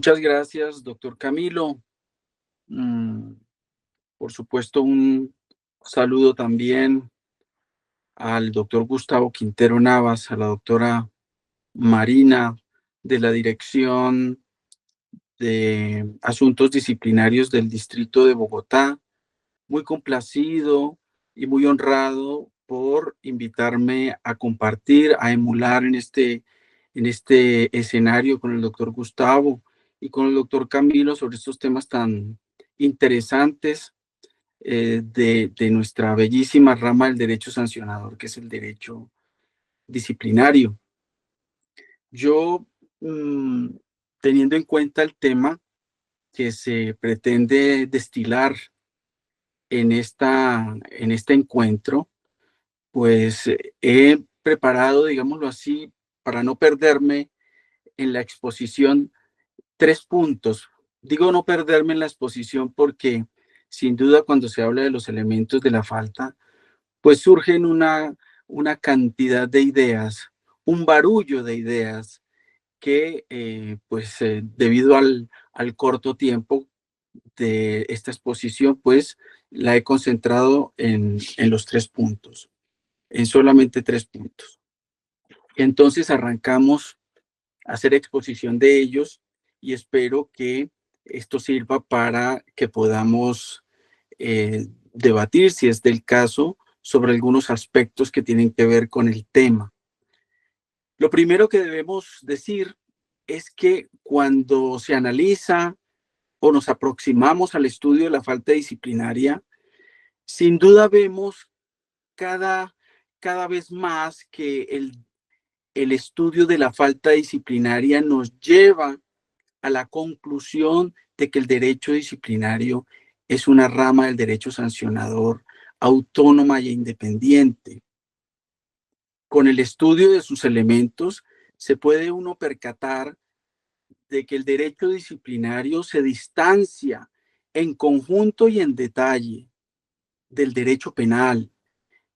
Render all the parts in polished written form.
Muchas gracias, doctor Camilo. Mm, por supuesto, un saludo también al doctor Gustavo Quintero Navas, a la doctora Marina de la Dirección de Asuntos Disciplinarios del Distrito de Bogotá. Muy complacido y muy honrado por invitarme a compartir, a emular en este escenario con el doctor Gustavo y con el doctor Camilo sobre estos temas tan interesantes de nuestra bellísima rama del derecho sancionador, que es el derecho disciplinario. Yo, mm, teniendo en cuenta el tema que se pretende destilar en este encuentro, pues he preparado, digámoslo así, para no perderme en la exposición, 3 puntos. Digo no perderme en la exposición porque sin duda cuando se habla de los elementos de la falta, pues surgen una cantidad de ideas, un barullo de ideas que debido al corto tiempo de esta exposición, pues la he concentrado en los 3 puntos, en solamente 3 puntos. Entonces arrancamos a hacer exposición de ellos y espero que esto sirva para que podamos debatir, si es del caso, sobre algunos aspectos que tienen que ver con el tema. Lo primero que debemos decir es que cuando se analiza o nos aproximamos al estudio de la falta disciplinaria, sin duda vemos cada, cada vez más que el estudio de la falta disciplinaria nos lleva a la conclusión de que el derecho disciplinario es una rama del derecho sancionador autónoma e independiente. Con el estudio de sus elementos se puede uno percatar de que el derecho disciplinario se distancia en conjunto y en detalle del derecho penal,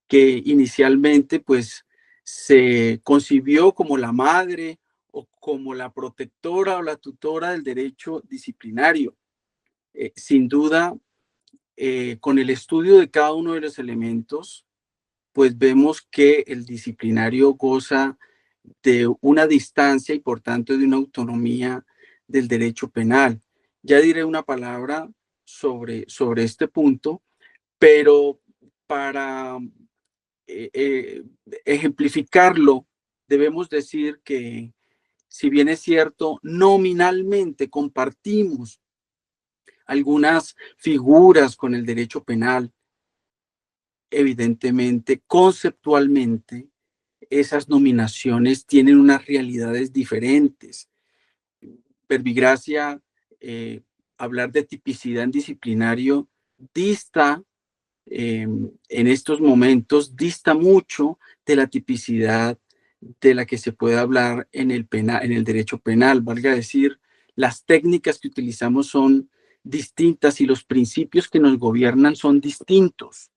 que inicialmente pues se concibió como la madre o como la protectora o la tutora del derecho disciplinario. Sin duda, con el estudio de cada uno de los elementos, pues vemos que el disciplinario goza de una distancia y por tanto de una autonomía del derecho penal. Ya diré una palabra sobre este punto, pero para eh, eh, ejemplificarlo, debemos decir que si bien es cierto, nominalmente compartimos algunas figuras con el derecho penal, evidentemente, conceptualmente, esas nominaciones tienen unas realidades diferentes. Verbigracia, hablar de tipicidad en disciplinario dista, en estos momentos, dista mucho de la tipicidad de la que se puede hablar en el derecho penal. Valga decir, las técnicas que utilizamos son distintas y los principios que nos gobiernan son distintos.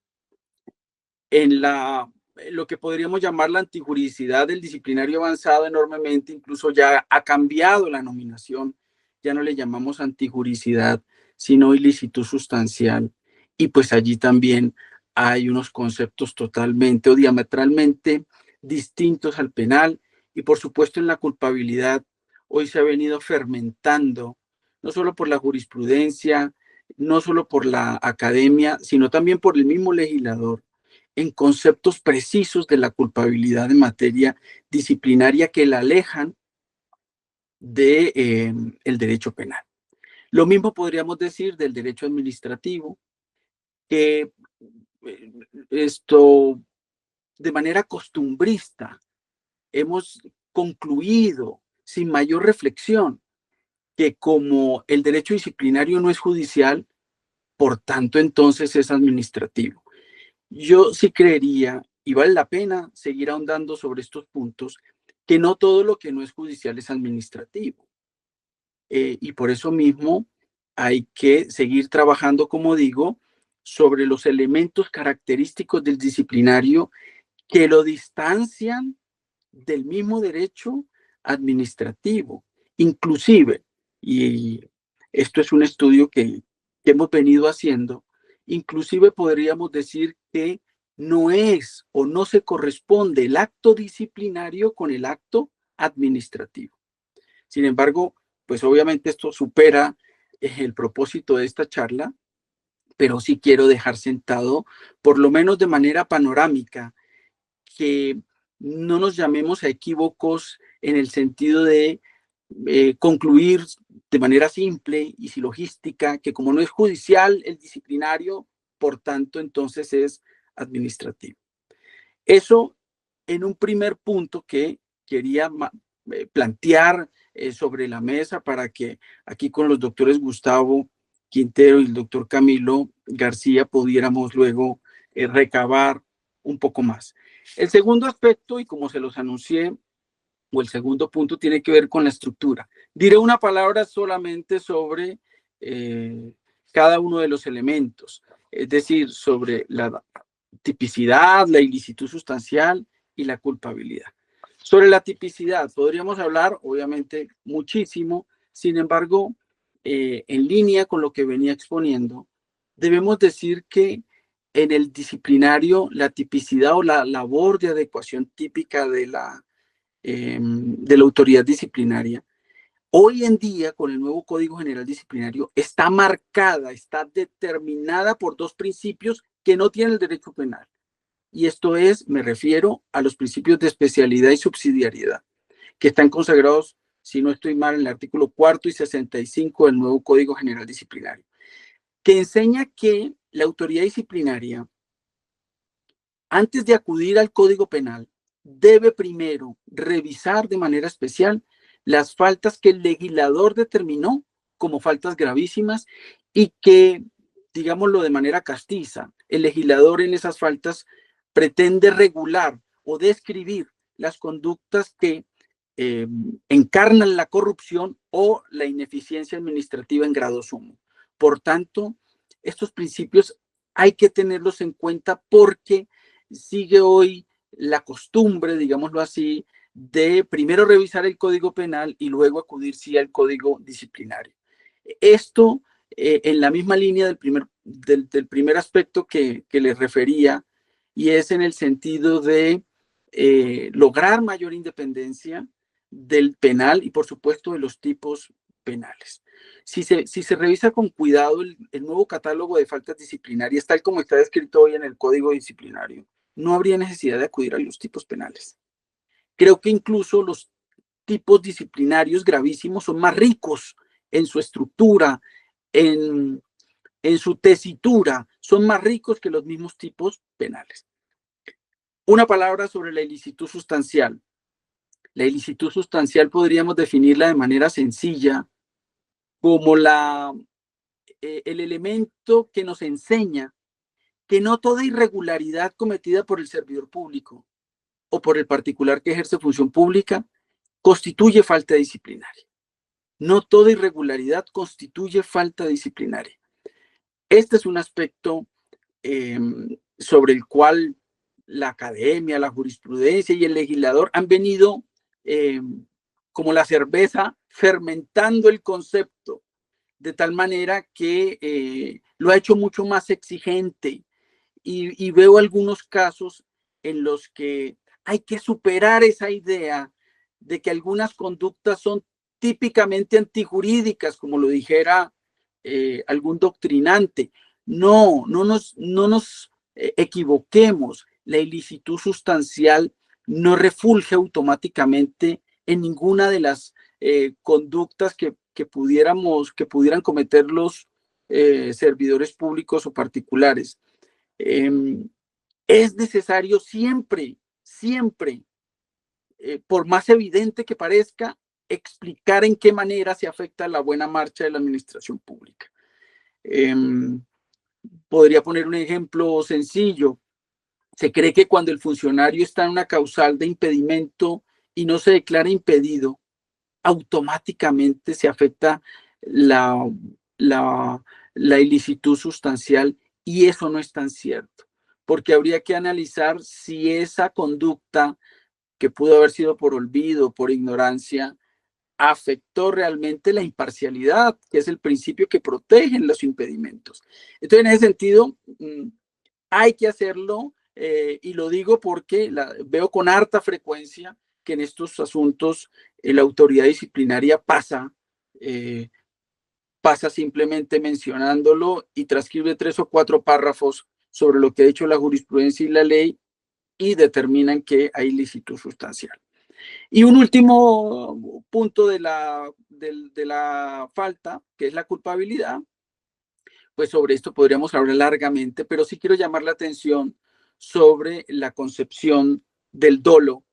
En lo que podríamos llamar la antijuridicidad del disciplinario avanzado enormemente, incluso ya ha cambiado la nominación, ya no le llamamos antijuridicidad, sino ilicitud sustancial. Y pues allí también hay unos conceptos totalmente o diametralmente distintos al penal. Y por supuesto en la culpabilidad hoy se ha venido fermentando, no solo por la jurisprudencia, no solo por la academia, sino también por el mismo legislador, en conceptos precisos de la culpabilidad en materia disciplinaria que la alejan de el derecho penal. Lo mismo podríamos decir del derecho administrativo, que esto de manera costumbrista hemos concluido sin mayor reflexión que como el derecho disciplinario no es judicial, por tanto entonces es administrativo. Yo sí creería, y vale la pena seguir ahondando sobre estos puntos, que no todo lo que no es judicial es administrativo. Y por eso mismo hay que seguir trabajando, como digo, sobre los elementos característicos del disciplinario que lo distancian del mismo derecho administrativo. Inclusive, y esto es un estudio que hemos venido haciendo. Inclusive podríamos decir que no es o no se corresponde el acto disciplinario con el acto administrativo. Sin embargo, pues obviamente esto supera el propósito de esta charla, pero sí quiero dejar sentado, por lo menos de manera panorámica, que no nos llamemos a equívocos en el sentido de concluir de manera simple y silogística que como no es judicial el disciplinario, por tanto entonces es administrativo. Eso en un primer punto que quería plantear sobre la mesa para que aquí con los doctores Gustavo Quintero y el doctor Camilo García pudiéramos luego recabar un poco más. El segundo aspecto, y como se los anuncié, o el segundo punto tiene que ver con la estructura. Diré una palabra solamente sobre cada uno de los elementos, es decir, sobre la tipicidad, la ilicitud sustancial y la culpabilidad. Sobre la tipicidad podríamos hablar, obviamente, muchísimo, sin embargo, en línea con lo que venía exponiendo, debemos decir que en el disciplinario la tipicidad o la labor de adecuación típica de la autoridad disciplinaria, hoy en día con el nuevo Código General Disciplinario está marcada, está determinada por dos principios que no tiene el derecho penal. Y esto es, me refiero a los principios de especialidad y subsidiariedad, que están consagrados, si no estoy mal, en el artículo 4 y 65 del nuevo Código General Disciplinario, que enseña que la autoridad disciplinaria, antes de acudir al Código Penal, debe primero revisar de manera especial las faltas que el legislador determinó como faltas gravísimas y que, digámoslo de manera castiza, el legislador en esas faltas pretende regular o describir las conductas que encarnan la corrupción o la ineficiencia administrativa en grado sumo. Por tanto, estos principios hay que tenerlos en cuenta porque sigue hoy la costumbre, digámoslo así, de primero revisar el Código Penal y luego acudir sí al Código Disciplinario. Esto en la misma línea del primer aspecto que les refería, y es en el sentido de lograr mayor independencia del penal y por supuesto de los tipos penales. Si se revisa con cuidado el nuevo catálogo de faltas disciplinarias, tal como está descrito hoy en el Código Disciplinario, no habría necesidad de acudir a los tipos penales. Creo que incluso los tipos disciplinarios gravísimos son más ricos en su estructura, en, en su tesitura, son más ricos que los mismos tipos penales. Una palabra sobre la ilicitud sustancial. La ilicitud sustancial podríamos definirla de manera sencilla como el elemento que nos enseña que no toda irregularidad cometida por el servidor público o por el particular que ejerce función pública constituye falta disciplinaria. No toda irregularidad constituye falta disciplinaria. Este es un aspecto sobre el cual la academia, la jurisprudencia y el legislador han venido como la cerveza fermentando el concepto de tal manera que lo ha hecho mucho más exigente y veo algunos casos en los que hay que superar esa idea de que algunas conductas son típicamente antijurídicas, como lo dijera algún doctrinante. No nos equivoquemos. La ilicitud sustancial no refulge automáticamente en ninguna de las conductas que pudieran cometer los servidores públicos o particulares. Es necesario siempre, siempre, por más evidente que parezca, explicar en qué manera se afecta la buena marcha de la administración pública. Podría poner un ejemplo sencillo. Se cree que cuando el funcionario está en una causal de impedimento y no se declara impedido, automáticamente se afecta la, la, la ilicitud sustancial, y eso no es tan cierto, porque habría que analizar si esa conducta, que pudo haber sido por olvido, por ignorancia, afectó realmente la imparcialidad, que es el principio que protege los impedimentos. Entonces, en ese sentido, hay que hacerlo, y lo digo porque veo con harta frecuencia que en estos asuntos la autoridad disciplinaria pasa simplemente mencionándolo y transcribe 3 o 4 párrafos sobre lo que ha dicho la jurisprudencia y la ley y determinan que hay ilícito sustancial. Y un último punto de la falta, que es la culpabilidad, pues sobre esto podríamos hablar largamente, pero sí quiero llamar la atención sobre la concepción del dolo,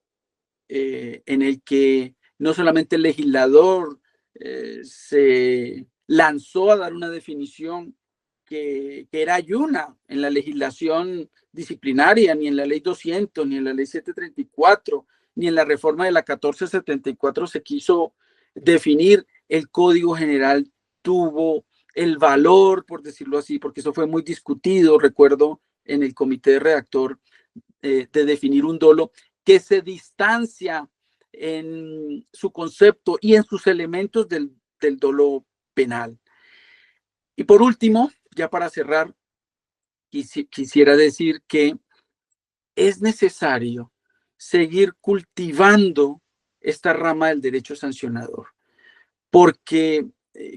en el que no solamente el legislador se lanzó a dar una definición que era ayuna en la legislación disciplinaria, ni en la ley 200, ni en la ley 734, ni en la reforma de la 1474 se quiso definir. El Código General tuvo el valor, por decirlo así, porque eso fue muy discutido, recuerdo, en el comité de redactor, de definir un dolo que se distancia en su concepto y en sus elementos del dolo penal. Y por último, ya para cerrar, quisiera decir que es necesario seguir cultivando esta rama del derecho sancionador, porque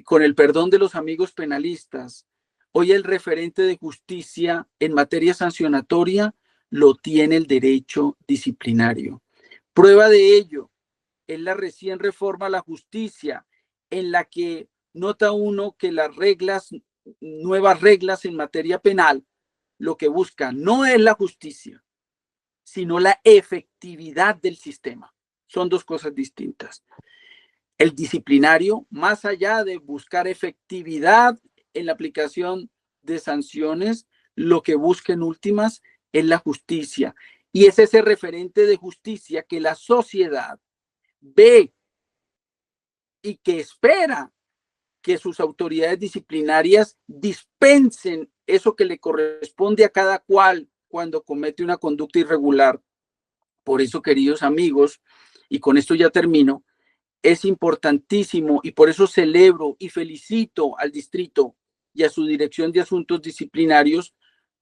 con el perdón de los amigos penalistas, hoy el referente de justicia en materia sancionatoria lo tiene el derecho disciplinario. Prueba de ello es la recién reforma a la justicia, en la que nota uno que nuevas reglas en materia penal, lo que buscan no es la justicia, sino la efectividad del sistema. Son dos cosas distintas. El disciplinario, más allá de buscar efectividad en la aplicación de sanciones, lo que busca en últimas es la justicia. Y es ese referente de justicia que la sociedad ve y que espera que sus autoridades disciplinarias dispensen eso que le corresponde a cada cual cuando comete una conducta irregular. Por eso, queridos amigos, y con esto ya termino, es importantísimo y por eso celebro y felicito al distrito y a su dirección de asuntos disciplinarios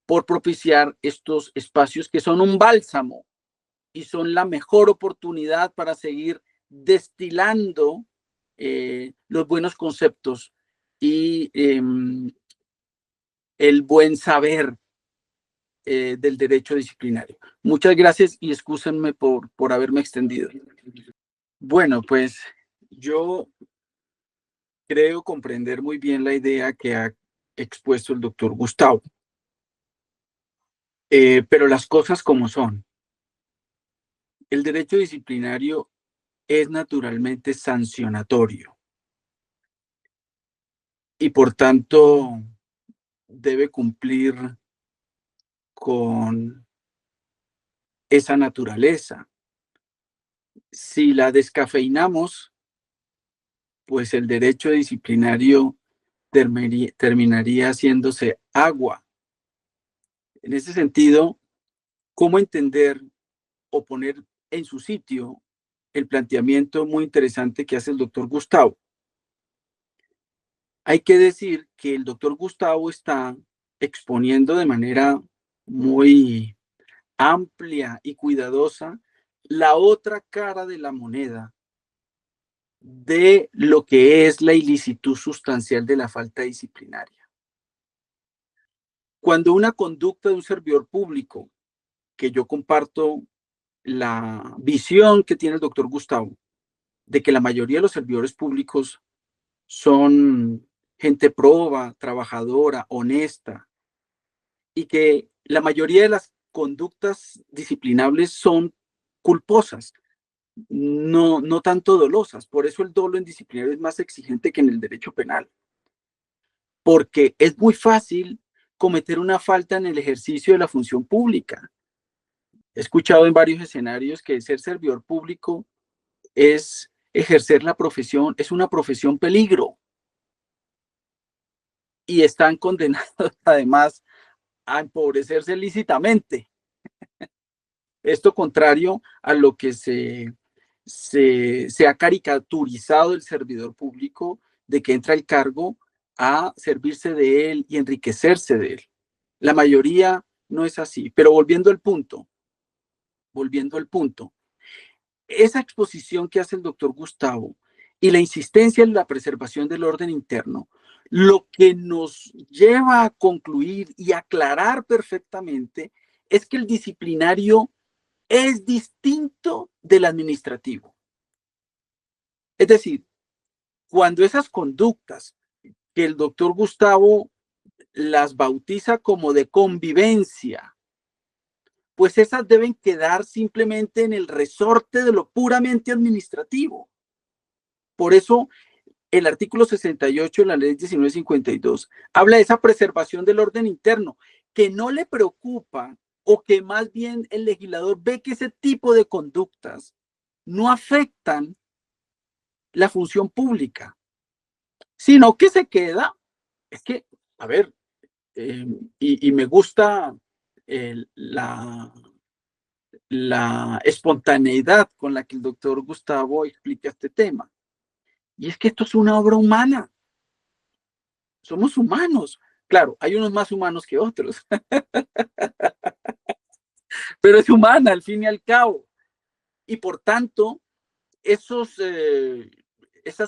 por propiciar estos espacios que son un bálsamo y son la mejor oportunidad para seguir destilando los buenos conceptos y el buen saber del derecho disciplinario. Muchas gracias y excúsenme por haberme extendido. Bueno, pues yo creo comprender muy bien la idea que ha expuesto el doctor Gustavo, pero las cosas como son. El derecho disciplinario es naturalmente sancionatorio y por tanto debe cumplir con esa naturaleza. Si la descafeinamos, pues el derecho disciplinario terminaría haciéndose agua. En ese sentido, ¿cómo entender o poner en su sitio el planteamiento muy interesante que hace el doctor Gustavo? Hay que decir que el doctor Gustavo está exponiendo de manera muy amplia y cuidadosa la otra cara de la moneda de lo que es la ilicitud sustancial de la falta disciplinaria. Cuando una conducta de un servidor público, que yo comparto la visión que tiene el doctor Gustavo, de que la mayoría de los servidores públicos son gente proba, trabajadora, honesta, y que la mayoría de las conductas disciplinables son culposas, no tanto dolosas. Por eso el dolo en disciplinario es más exigente que en el derecho penal, porque es muy fácil cometer una falta en el ejercicio de la función pública. He escuchado en varios escenarios que ser servidor público es ejercer la profesión, es una profesión peligro, y están condenados además a empobrecerse lícitamente. Esto contrario a lo que se se ha caricaturizado el servidor público de que entra al cargo a servirse de él y enriquecerse de él. La mayoría no es así, pero volviendo al punto, esa exposición que hace el doctor Gustavo y la insistencia en la preservación del orden interno, lo que nos lleva a concluir y aclarar perfectamente es que el disciplinario es distinto del administrativo. Es decir, cuando esas conductas que el doctor Gustavo las bautiza como de convivencia, pues esas deben quedar simplemente en el resorte de lo puramente administrativo. Por eso el artículo 68 de la ley 1952 habla de esa preservación del orden interno, que no le preocupa o que más bien el legislador ve que ese tipo de conductas no afectan la función pública, sino que se queda, es que, a ver, y me gusta la espontaneidad con la que el doctor Gustavo explica este tema. Y es que esto es una obra humana. Somos humanos. Claro, hay unos más humanos que otros, pero es humana al fin y al cabo. Y por tanto, esas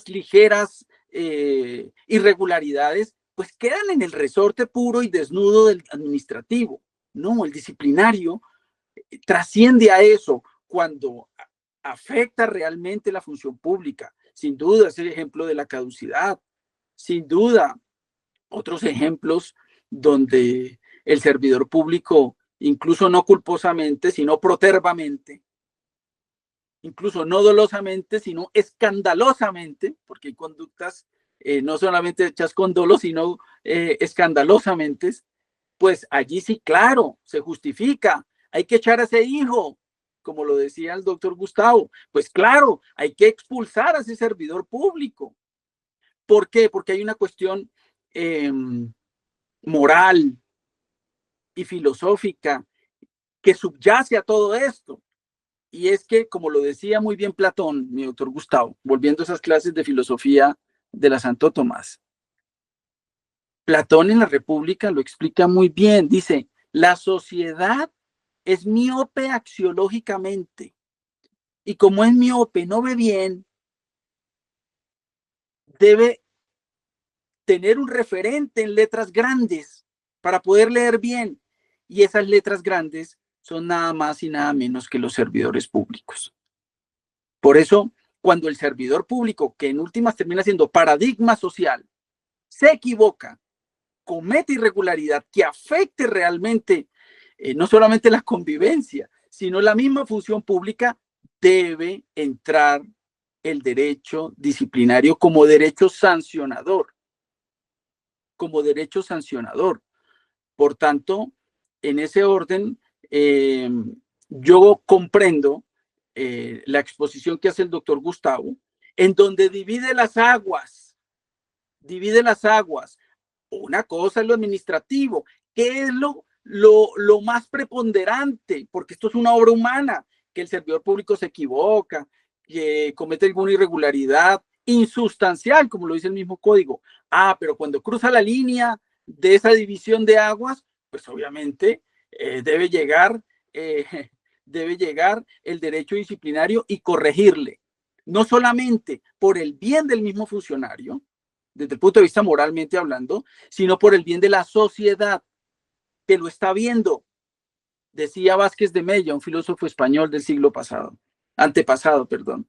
ligeras irregularidades, pues quedan en el resorte puro y desnudo del administrativo. No, el disciplinario trasciende a eso cuando afecta realmente la función pública. Sin duda, es el ejemplo de la caducidad. Sin duda, otros ejemplos donde el servidor público, incluso no culposamente, sino protervamente, incluso no dolosamente, sino escandalosamente, porque hay conductas no solamente hechas con dolo, sino escandalosamente, pues allí sí, claro, se justifica. Hay que echar a ese hijo, como lo decía el doctor Gustavo. Pues claro, hay que expulsar a ese servidor público. ¿Por qué? Porque hay una cuestión moral y filosófica que subyace a todo esto. Y es que, como lo decía muy bien Platón, mi doctor Gustavo, volviendo a esas clases de filosofía de la Santo Tomás, Platón en la República lo explica muy bien. Dice, la sociedad es miope axiológicamente y como es miope, no ve bien, debe tener un referente en letras grandes para poder leer bien. Y esas letras grandes son nada más y nada menos que los servidores públicos. Por eso, cuando el servidor público, que en últimas termina siendo paradigma social, se equivoca, comete irregularidad que afecte realmente no solamente la convivencia, sino la misma función pública, debe entrar el derecho disciplinario como derecho sancionador, como derecho sancionador. Por tanto, en ese orden, yo comprendo la exposición que hace el doctor Gustavo, en donde divide las aguas. Una cosa es lo administrativo, ¿qué es lo más preponderante? Porque esto es una obra humana, que el servidor público se equivoca, que comete alguna irregularidad insustancial, como lo dice el mismo código. Ah, pero cuando cruza la línea de esa división de aguas, pues obviamente debe llegar, eh, debe llegar el derecho disciplinario y corregirle, no solamente por el bien del mismo funcionario, desde el punto de vista moralmente hablando, sino por el bien de la sociedad que lo está viendo. Decía Vázquez de Mella, un filósofo español del siglo pasado, antepasado, perdón.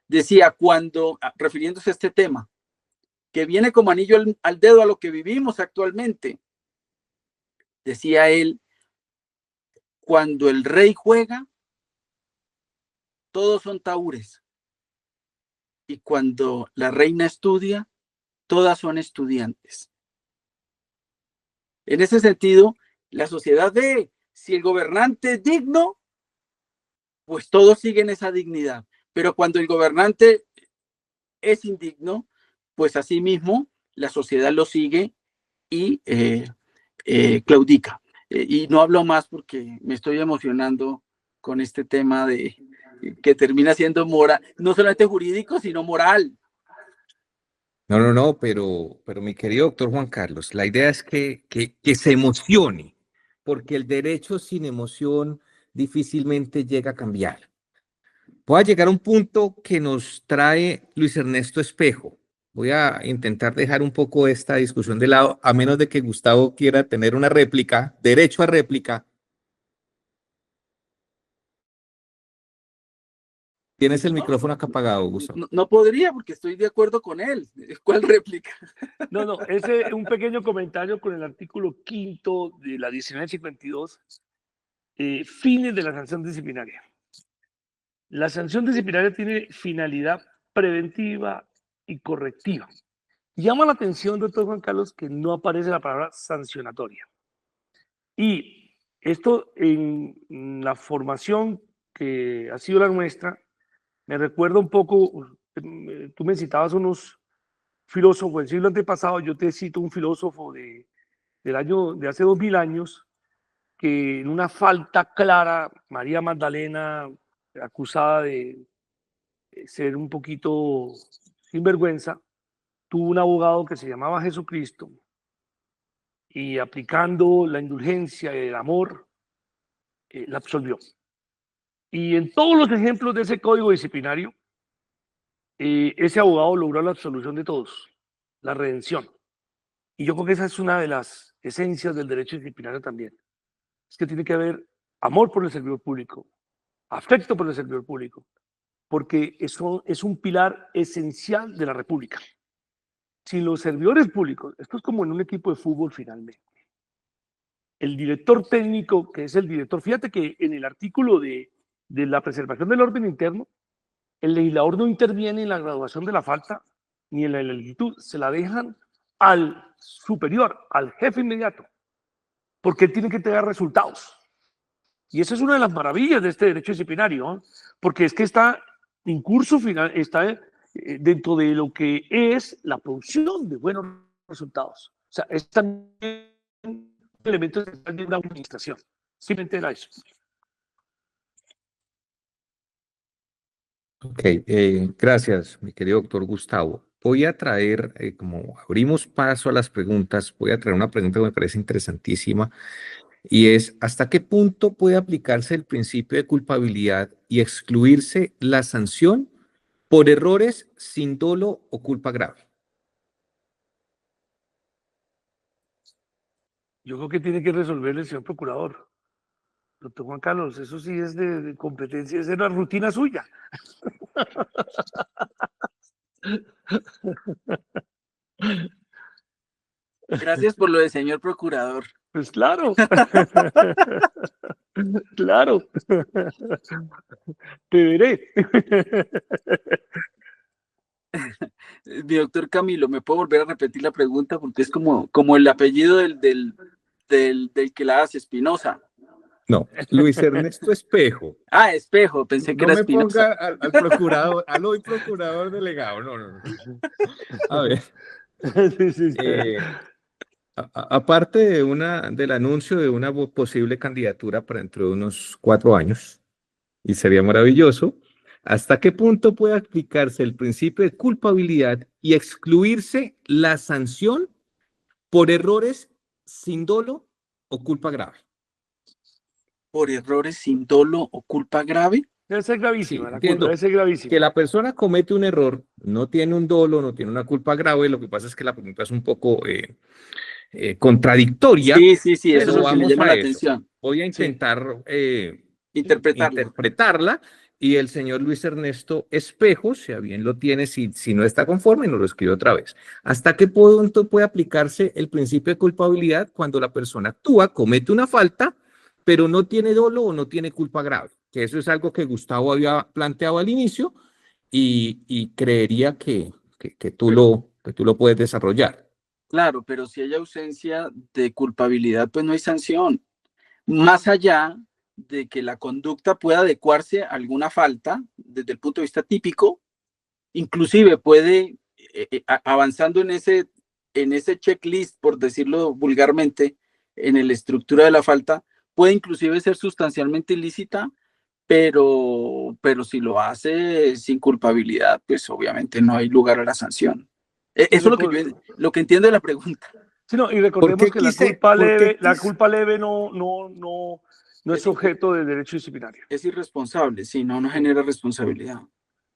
Decía cuando, refiriéndose a este tema, que viene como anillo al dedo a lo que vivimos actualmente, decía él, cuando el rey juega, todos son tahúres. Y cuando la reina estudia, todas son estudiantes. En ese sentido, la sociedad ve si el gobernante es digno, pues todos siguen esa dignidad. Pero cuando el gobernante es indigno, pues asimismo la sociedad lo sigue y claudica. Y no hablo más porque me estoy emocionando con este tema que termina siendo moral, no solamente jurídico, sino moral. No, pero mi querido doctor Juan Carlos, la idea es que se emocione, porque el derecho sin emoción difícilmente llega a cambiar. Voy a llegar a un punto que nos trae Luis Ernesto Espejo. Voy a intentar dejar un poco esta discusión de lado, a menos de que Gustavo quiera tener una réplica, derecho a réplica. Tienes el micrófono acá apagado, Gustavo. No podría porque estoy de acuerdo con él. ¿Cuál réplica? No, ese es un pequeño comentario con el artículo 5 de la 1952, fines de la sanción disciplinaria. La sanción disciplinaria tiene finalidad preventiva y correctiva. Llama la atención, doctor Juan Carlos, que no aparece la palabra sancionatoria. Y esto en la formación que ha sido la nuestra, me recuerda un poco, tú me citabas unos filósofos del siglo antepasado, yo te cito un filósofo de hace 2000 años, que en una falta clara, María Magdalena, acusada de ser un poquito sinvergüenza, tuvo un abogado que se llamaba Jesucristo y aplicando la indulgencia y el amor, la absolvió. Y en todos los ejemplos de ese código disciplinario, ese abogado logró la absolución de todos, la redención. Y yo creo que esa es una de las esencias del derecho disciplinario también. Es que tiene que haber amor por el servidor público, afecto por el servidor público, porque eso es un pilar esencial de la República. Sin los servidores públicos, esto es como en un equipo de fútbol finalmente. El director técnico, que es el director, fíjate que en el artículo de la preservación del orden interno, el legislador no interviene en la graduación de la falta ni en la lentitud, se la dejan al superior, al jefe inmediato, porque él tiene que tener resultados. Y esa es una de las maravillas de este derecho disciplinario, ¿eh? Porque es que está en curso final, está dentro de lo que es la producción de buenos resultados. O sea, es también un elemento esencial de una administración. Simplemente era eso. Ok, gracias, mi querido doctor Gustavo. Voy a traer, como abrimos paso a las preguntas, voy a traer una pregunta que me parece interesantísima y es, ¿hasta qué punto puede aplicarse el principio de culpabilidad y excluirse la sanción por errores sin dolo o culpa grave? Yo creo que tiene que resolver el señor procurador. Doctor Juan Carlos, eso sí es de competencia, es de la rutina suya. Gracias por lo de señor procurador. Pues claro. Claro. Te veré. Mi doctor Camilo, ¿me puedo volver a repetir la pregunta? Porque es como el apellido del que la hace, Espinosa. No, Luis Ernesto Espejo. Ah, Espejo, pensé que No era me Espinosa. ponga al procurador, al hoy procurador delegado. No. A ver. Sí. Aparte del anuncio de una posible candidatura para dentro de unos 4 años, y sería maravilloso, ¿hasta qué punto puede aplicarse el principio de culpabilidad y excluirse la sanción por errores sin dolo o culpa grave? Por errores sin dolo o culpa grave. Debe ser gravísima, Sí, la culpa debe entiendo ser que gravísima. la persona comete un error, no tiene un dolo, no tiene una culpa grave, lo que pasa es que la pregunta es un poco contradictoria, Sí, eso es pero lo que me vamos llama a la eso. atención. Voy a Sí. intentar Interpretarlo. interpretarla y el señor Luis Ernesto Espejo, si a bien lo tiene, si no está conforme, nos lo escribe otra vez. ¿Hasta qué punto puede aplicarse el principio de culpabilidad cuando la persona actúa, comete una falta, pero no tiene dolo o no tiene culpa grave? Que eso es algo que Gustavo había planteado al inicio y creería que tú lo puedes desarrollar. Claro, pero si hay ausencia de culpabilidad, pues no hay sanción. Más allá de que la conducta pueda adecuarse a alguna falta desde el punto de vista típico, inclusive puede, avanzando en ese checklist, por decirlo vulgarmente, en la estructura de la falta, puede inclusive ser sustancialmente ilícita, pero si lo hace sin culpabilidad, pues obviamente no hay lugar a la sanción. Eso es lo que entiendo de la pregunta. Sí, no, y recordemos que la culpa leve no es objeto del derecho disciplinario. Es irresponsable, si no genera responsabilidad.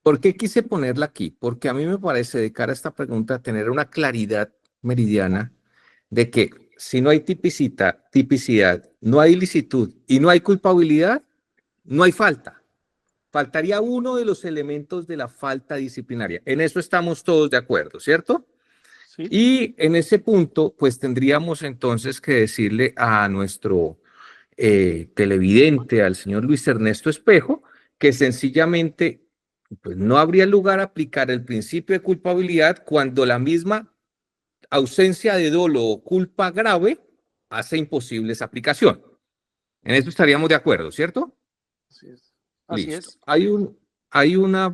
¿Por qué quise ponerla aquí? Porque a mí me parece, de cara a esta pregunta, tener una claridad meridiana de que si no hay tipicidad, no hay ilicitud y no hay culpabilidad, no hay falta. Faltaría uno de los elementos de la falta disciplinaria. En eso estamos todos de acuerdo, ¿cierto? Sí. Y en ese punto, pues tendríamos entonces que decirle a nuestro televidente, al señor Luis Ernesto Espejo, que sencillamente pues, no habría lugar a aplicar el principio de culpabilidad cuando la misma ausencia de dolo o culpa grave hace imposible esa aplicación. En eso estaríamos de acuerdo, ¿cierto? Así es. Listo. Hay una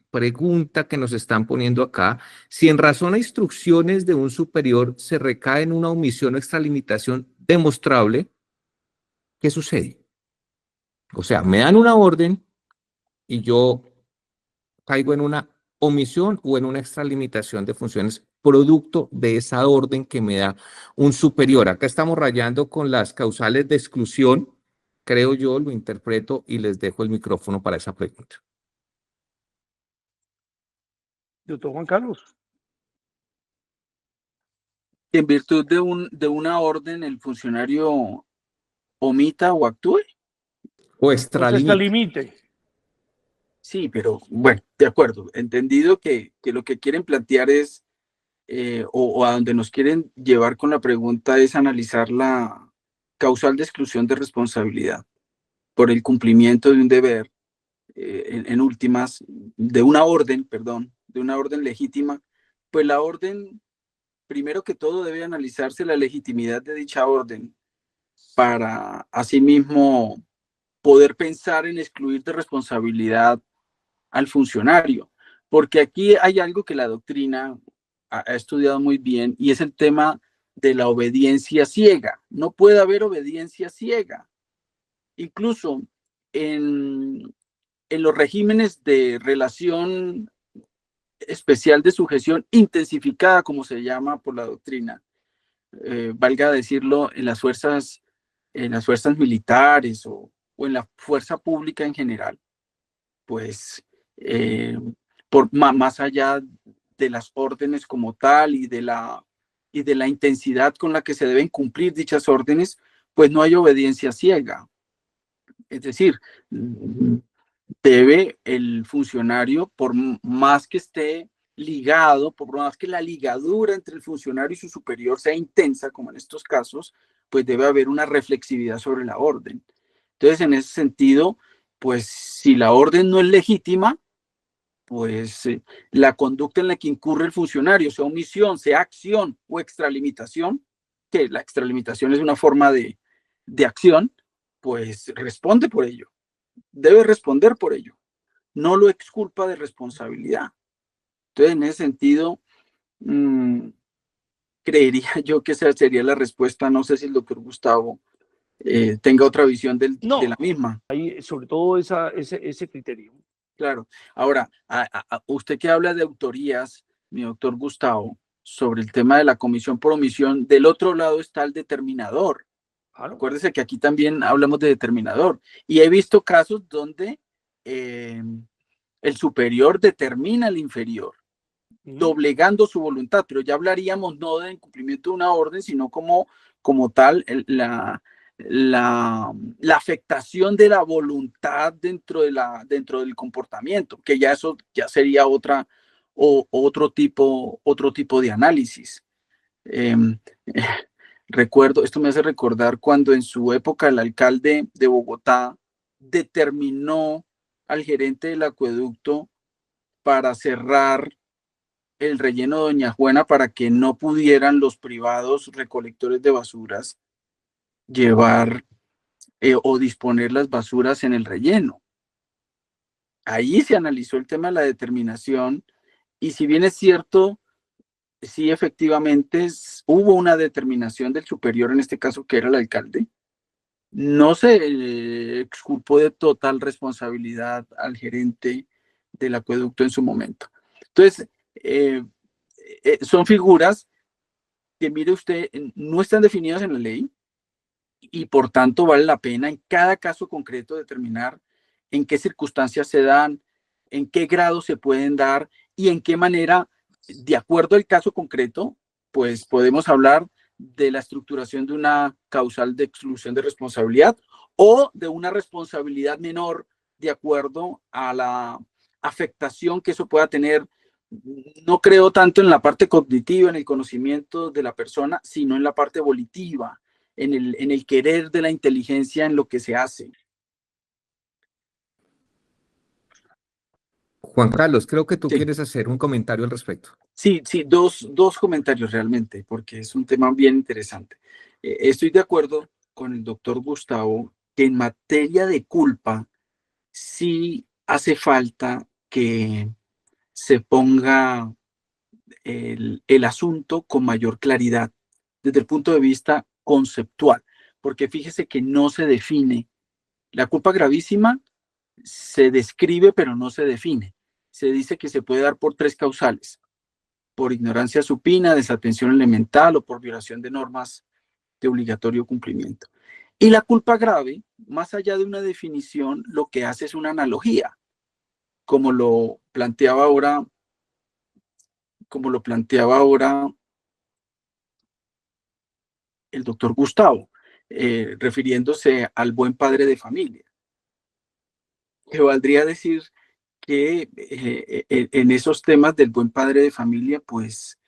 pregunta que nos están poniendo acá. Si en razón a instrucciones de un superior se recae en una omisión o extralimitación demostrable, ¿qué sucede? O sea, me dan una orden y yo caigo en una omisión o en una extralimitación de funciones producto de esa orden que me da un superior. Acá estamos rayando con las causales de exclusión, creo yo, lo interpreto y les dejo el micrófono para esa pregunta. Doctor Juan Carlos. En virtud de una orden, el funcionario omita o actúe. O extralimite. Sí, pero bueno, de acuerdo. Entendido que lo que quieren plantear es, o a donde nos quieren llevar con la pregunta es analizar la causal de exclusión de responsabilidad por el cumplimiento de un deber, en últimas, de una orden legítima. Pues la orden, primero que todo, debe analizarse la legitimidad de dicha orden para asimismo poder pensar en excluir de responsabilidad al funcionario, porque aquí hay algo que la doctrina ha estudiado muy bien y es el tema de la obediencia ciega. No puede haber obediencia ciega. Incluso en los regímenes de relación especial de sujeción intensificada, como se llama por la doctrina, valga decirlo, en las fuerzas militares o en la fuerza pública en general, pues más allá de las órdenes como tal y de la intensidad con la que se deben cumplir dichas órdenes, pues no hay obediencia ciega. Es decir, debe el funcionario, por más que esté ligado, por más que la ligadura entre el funcionario y su superior sea intensa, como en estos casos, pues debe haber una reflexividad sobre la orden. Entonces, en ese sentido, pues si la orden no es legítima, pues la conducta en la que incurre el funcionario, sea omisión, sea acción o extralimitación, que la extralimitación es una forma de acción, pues responde por ello, debe responder por ello, no lo exculpa de responsabilidad. Entonces, en ese sentido, creería yo que esa sería la respuesta. No sé si el doctor Gustavo tenga otra visión de la misma. Hay sobre todo ese criterio. Claro. Ahora, usted que habla de autorías, mi doctor Gustavo, sobre el tema de la comisión por omisión, del otro lado está el determinador. Claro. Acuérdese que aquí también hablamos de determinador. Y he visto casos donde el superior determina al inferior, doblegando su voluntad, pero ya hablaríamos no de incumplimiento de una orden, sino como tal la afectación de la voluntad dentro del comportamiento, que ya eso ya sería otro tipo de análisis. Recuerdo, esto me hace recordar cuando en su época el alcalde de Bogotá determinó al gerente del acueducto para cerrar el relleno de Doña Juana para que no pudieran los privados recolectores de basuras llevar o disponer las basuras en el relleno. Ahí se analizó el tema de la determinación y si bien es cierto, sí efectivamente hubo una determinación del superior, en este caso que era el alcalde, no se exculpó de total responsabilidad al gerente del acueducto en su momento. Entonces, son figuras que, mire usted, no están definidas en la ley y por tanto vale la pena en cada caso concreto determinar en qué circunstancias se dan, en qué grado se pueden dar y en qué manera, de acuerdo al caso concreto, pues podemos hablar de la estructuración de una causal de exclusión de responsabilidad o de una responsabilidad menor de acuerdo a la afectación que eso pueda tener. No creo tanto en la parte cognitiva, en el conocimiento de la persona, sino en la parte volitiva, en el querer de la inteligencia en lo que se hace. Juan Carlos, creo que tú Sí, quieres hacer un comentario al respecto. sí, sí, dos comentarios realmente, porque es un tema bien interesante. Estoy de acuerdo con el doctor Gustavo que en materia de culpa sí hace falta que se ponga el asunto con mayor claridad desde el punto de vista conceptual, porque fíjese que no se define. La culpa gravísima se describe, pero no se define. Se dice que se puede dar por tres causales: por ignorancia supina, desatención elemental o por violación de normas de obligatorio cumplimiento. Y la culpa grave, más allá de una definición, lo que hace es una analogía, como lo planteaba ahora, como lo planteaba ahora el doctor Gustavo, refiriéndose al buen padre de familia, que valdría decir que en esos temas del buen padre de familia, pues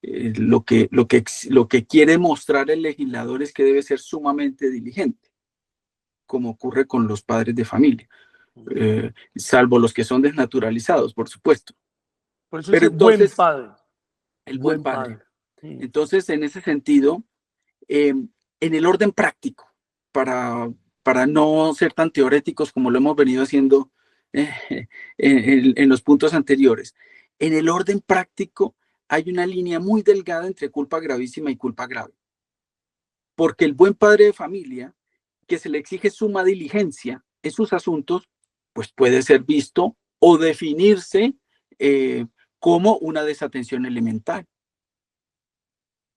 lo que quiere mostrar el legislador es que debe ser sumamente diligente, como ocurre con los padres de familia, salvo los que son desnaturalizados, por supuesto. Por eso Pero ese buen entonces, padre, el buen buen padre. padre. Sí. Entonces, en ese sentido, en el orden práctico, para, para no ser tan teoréticos como lo hemos venido haciendo en los puntos anteriores, en el orden práctico hay una línea muy delgada entre culpa gravísima y culpa grave. Porque el buen padre de familia, que se le exige suma diligencia en sus asuntos, pues puede ser visto o definirse como una desatención elemental.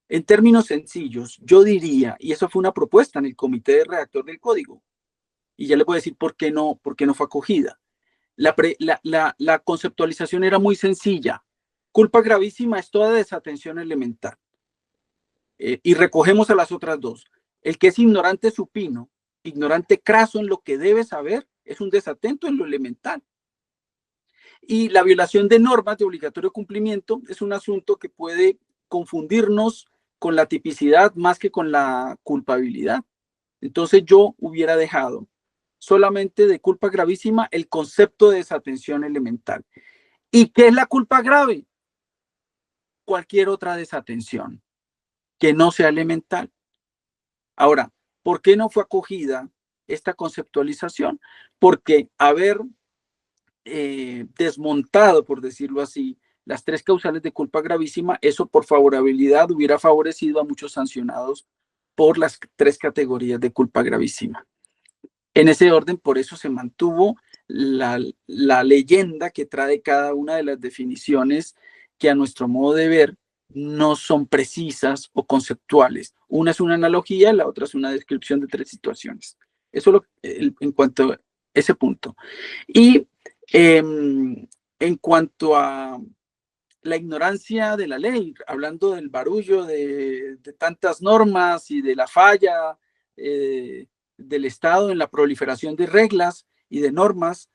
En términos sencillos, yo diría, y eso fue una propuesta en el comité de redactor del código, y ya le voy a decir por qué no fue acogida. La conceptualización era muy sencilla. Culpa gravísima es toda desatención elemental. Y recogemos a las otras dos. El que es ignorante supino, ignorante craso en lo que debe saber, es un desatento en lo elemental. Y la violación de normas de obligatorio cumplimiento es un asunto que puede confundirnos con la tipicidad más que con la culpabilidad. Entonces yo hubiera dejado solamente de culpa gravísima el concepto de desatención elemental. ¿Y qué es la culpa grave? Cualquier otra desatención que no sea elemental. Ahora, ¿por qué no fue acogida esta conceptualización? Porque haber desmontado, por decirlo así, las tres causales de culpa gravísima, eso por favorabilidad hubiera favorecido a muchos sancionados por las tres categorías de culpa gravísima. En ese orden, por eso se mantuvo la leyenda que trae cada una de las definiciones que a nuestro modo de ver no son precisas o conceptuales. Una es una analogía, la otra es una descripción de tres situaciones. Eso en cuanto a ese punto. Y en cuanto a la ignorancia de la ley, hablando del barullo de tantas normas y de la falla del Estado en la proliferación de reglas y de normas,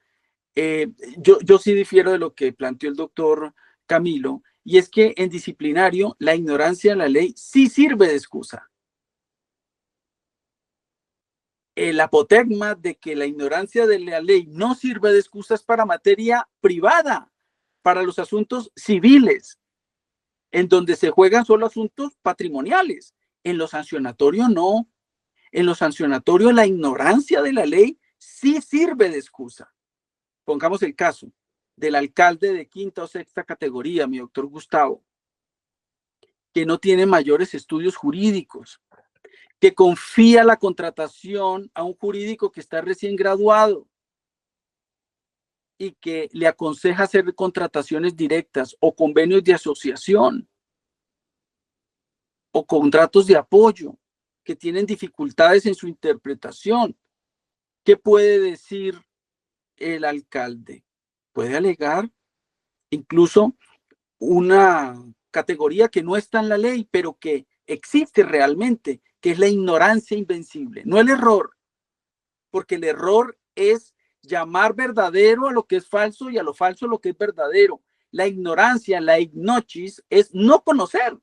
yo sí difiero de lo que planteó el doctor Camilo, y es que en disciplinario la ignorancia de la ley sí sirve de excusa. El apotegma de que la ignorancia de la ley no sirve de excusas para materia privada, para los asuntos civiles, en donde se juegan solo asuntos patrimoniales. En lo sancionatorio no. En lo sancionatorio la ignorancia de la ley sí sirve de excusa. Pongamos el caso del alcalde de quinta o sexta categoría, mi doctor Gustavo, que no tiene mayores estudios jurídicos, que confía la contratación a un jurídico que está recién graduado y que le aconseja hacer contrataciones directas o convenios de asociación o contratos de apoyo que tienen dificultades en su interpretación. ¿Qué puede decir el alcalde? Puede alegar incluso una categoría que no está en la ley, pero que existe realmente, que es la ignorancia invencible, no el error, porque el error es llamar verdadero a lo que es falso y a lo falso a lo que es verdadero. La ignorancia, la ignochis, es no conocer.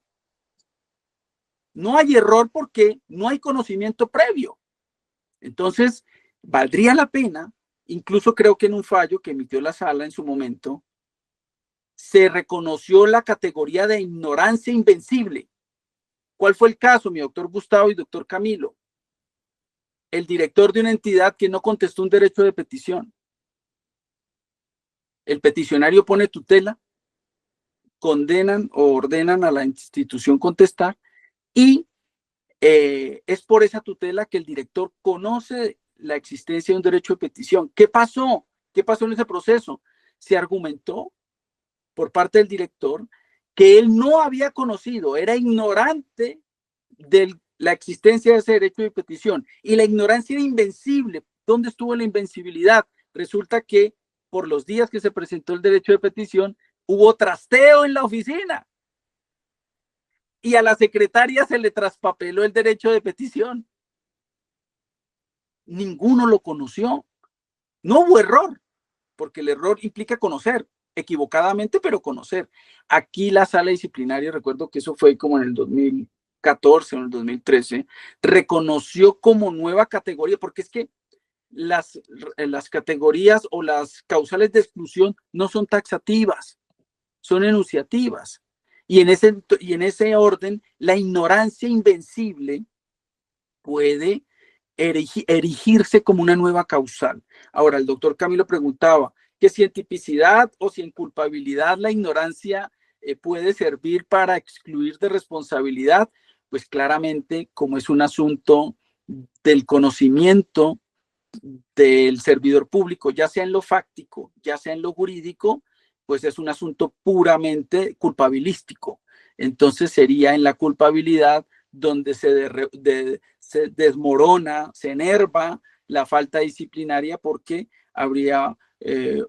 No hay error porque no hay conocimiento previo. Entonces, valdría la pena, incluso creo que en un fallo que emitió la sala en su momento, se reconoció la categoría de ignorancia invencible. ¿Cuál fue el caso, mi doctor Gustavo y doctor Camilo? El director de una entidad que no contestó un derecho de petición. El peticionario pone tutela, condenan o ordenan a la institución contestar y es por esa tutela que el director conoce la existencia de un derecho de petición. ¿Qué pasó? ¿Qué pasó en ese proceso? Se argumentó por parte del director que él no había conocido, era ignorante de la existencia de ese derecho de petición. Y la ignorancia era invencible. ¿Dónde estuvo la invencibilidad? Resulta que por los días que se presentó el derecho de petición, hubo trasteo en la oficina. Y a la secretaria se le traspapeló el derecho de petición. Ninguno lo conoció. No hubo error, porque el error implica conocer, equivocadamente, pero conocer. Aquí la sala disciplinaria, recuerdo que eso fue como en el 2014 o en el 2013, reconoció como nueva categoría, porque es que las categorías o las causales de exclusión no son taxativas, son enunciativas. Y en ese orden, la ignorancia invencible puede erigirse como una nueva causal. Ahora, el doctor Camilo preguntaba que si en tipicidad o si en culpabilidad la ignorancia puede servir para excluir de responsabilidad, pues claramente como es un asunto del conocimiento del servidor público, ya sea en lo fáctico, ya sea en lo jurídico, pues es un asunto puramente culpabilístico. Entonces sería en la culpabilidad donde se desmorona, se enerva la falta disciplinaria porque habría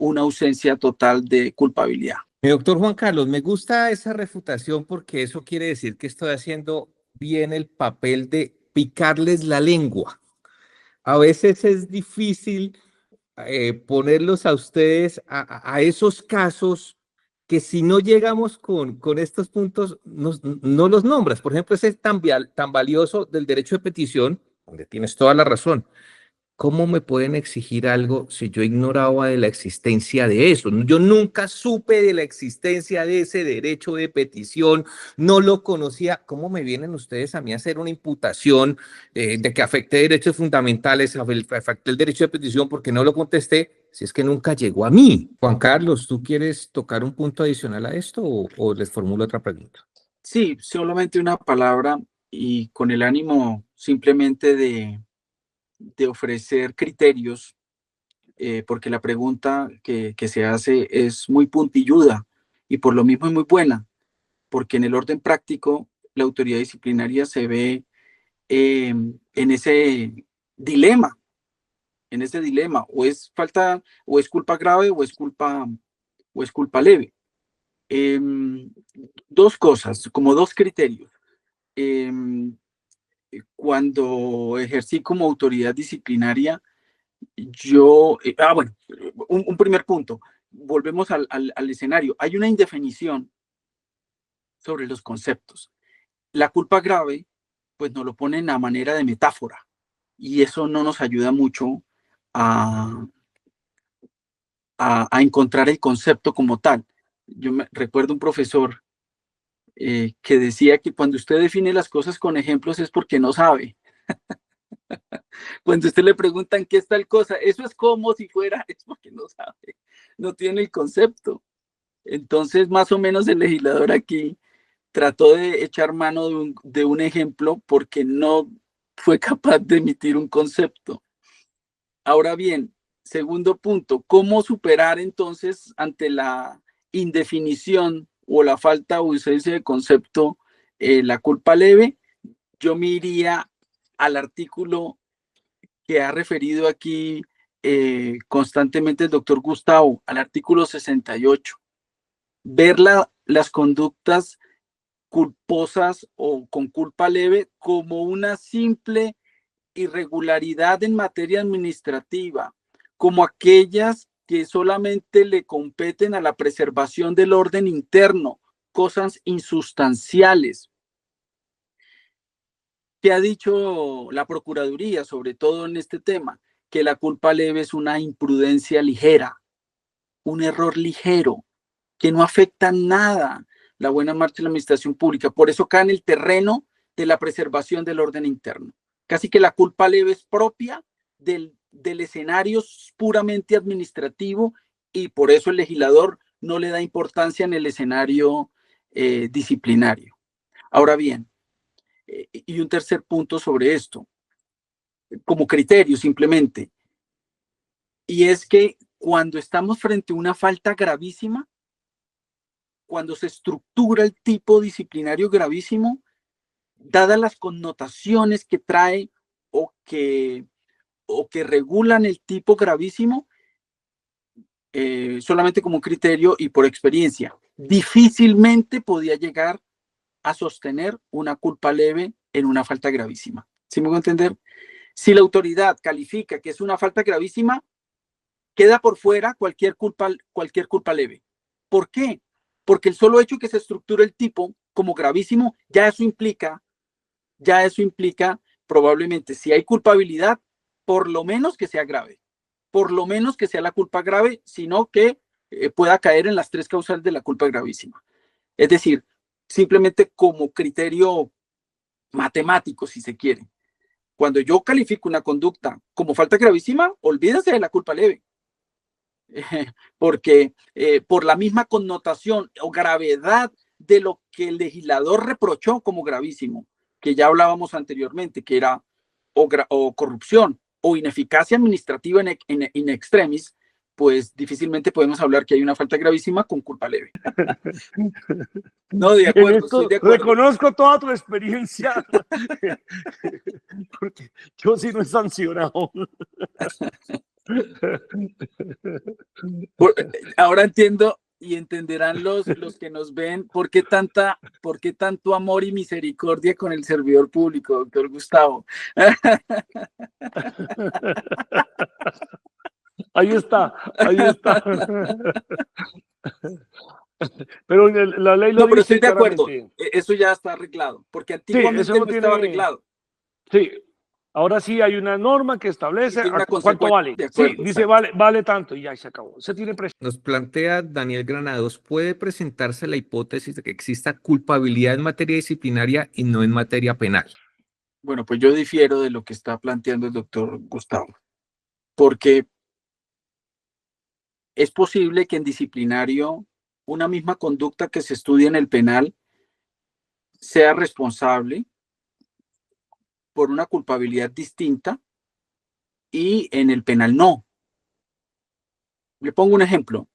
una ausencia total de culpabilidad. Doctor Juan Carlos, me gusta esa refutación porque eso quiere decir que estoy haciendo bien el papel de picarles la lengua. A veces es difícil ponerlos a ustedes a esos casos que si no llegamos con estos puntos no los nombras. Por ejemplo, ese es tan valioso del derecho de petición, donde tienes toda la razón. ¿Cómo me pueden exigir algo si yo ignoraba de la existencia de eso? Yo nunca supe de la existencia de ese derecho de petición, no lo conocía. ¿Cómo me vienen ustedes a mí a hacer una imputación de que afecté derechos fundamentales, afecté el derecho de petición porque no lo contesté? Si es que nunca llegó a mí. Juan Carlos, ¿tú quieres tocar un punto adicional a esto o les formulo otra pregunta? Sí, solamente una palabra y con el ánimo simplemente de ofrecer criterios, porque la pregunta que se hace es muy puntilluda y por lo mismo es muy buena, porque en el orden práctico la autoridad disciplinaria se ve en dilema, en ese dilema, o es falta, o es culpa grave, o es culpa leve. Dos cosas, como dos criterios. Cuando ejercí como autoridad disciplinaria, bueno, un primer punto, volvemos al escenario. Hay una indefinición sobre los conceptos. La culpa grave, pues nos lo ponen a manera de metáfora y eso no nos ayuda mucho a, a encontrar el concepto como tal. Yo recuerdo un profesor que decía que cuando usted define las cosas con ejemplos es porque no sabe. Cuando usted le preguntan qué es tal cosa, eso es como si fuera, es porque no sabe, no tiene el concepto. Entonces, más o menos el legislador aquí trató de echar mano de un ejemplo porque no fue capaz de emitir un concepto. Ahora bien, segundo punto, ¿cómo superar entonces ante la indefinición o la falta o ausencia de concepto la culpa leve? Yo me iría al artículo que ha referido aquí constantemente el doctor Gustavo, al artículo 68. Ver las conductas culposas o con culpa leve como una simple irregularidad en materia administrativa, como aquellas que solamente le competen a la preservación del orden interno, cosas insustanciales. ¿Qué ha dicho la Procuraduría, sobre todo en este tema? Que la culpa leve es una imprudencia ligera, un error ligero, que no afecta nada la buena marcha de la administración pública. Por eso cae en el terreno de la preservación del orden interno. Casi que la culpa leve es propia del escenario puramente administrativo y por eso el legislador no le da importancia en el escenario disciplinario. Ahora bien, y un tercer punto sobre esto, como criterio simplemente, y es que cuando estamos frente a una falta gravísima, cuando se estructura el tipo disciplinario gravísimo, dadas las connotaciones que trae o que, o que regulan el tipo gravísimo, solamente como criterio y por experiencia, difícilmente podía llegar a sostener una culpa leve en una falta gravísima. ¿Sí me voy a entender? Si la autoridad califica que es una falta gravísima, queda por fuera cualquier culpa leve. ¿Por qué? Porque el solo hecho que se estructure el tipo como gravísimo, ya eso implica probablemente, si hay culpabilidad, por lo menos que sea grave, por lo menos que sea la culpa grave, sino que pueda caer en las tres causales de la culpa gravísima. Es decir, simplemente como criterio matemático, si se quiere. Cuando yo califico una conducta como falta gravísima, olvídense de la culpa leve. Porque por la misma connotación o gravedad de lo que el legislador reprochó como gravísimo, que ya hablábamos anteriormente, que era o corrupción o ineficacia administrativa in extremis, pues difícilmente podemos hablar que hay una falta gravísima con culpa leve. No, de acuerdo, estoy de acuerdo. Reconozco toda tu experiencia, porque yo sí no he sancionado. Ahora entiendo y entenderán los que nos ven por qué tanto amor y misericordia con el servidor público, doctor Gustavo. Ahí está, ahí está. Pero la ley lo No, pero dice estoy de acuerdo. claramente. Eso ya está arreglado, porque Sí, antiguamente eso no no estaba tiene. arreglado. Sí, ahora sí hay una norma que Y establece tiene una cuánto consecuencia. vale. De acuerdo, Sí, dice exacto. vale tanto y ya se acabó. Se tiene precio. Nos plantea Daniel Granados, ¿puede presentarse la hipótesis de que exista culpabilidad en materia disciplinaria y no en materia penal? Bueno, pues yo difiero de lo que está planteando el doctor Gustavo, porque es posible que en disciplinario una misma conducta que se estudia en el penal sea responsable por una culpabilidad distinta y en el penal no. Le pongo un ejemplo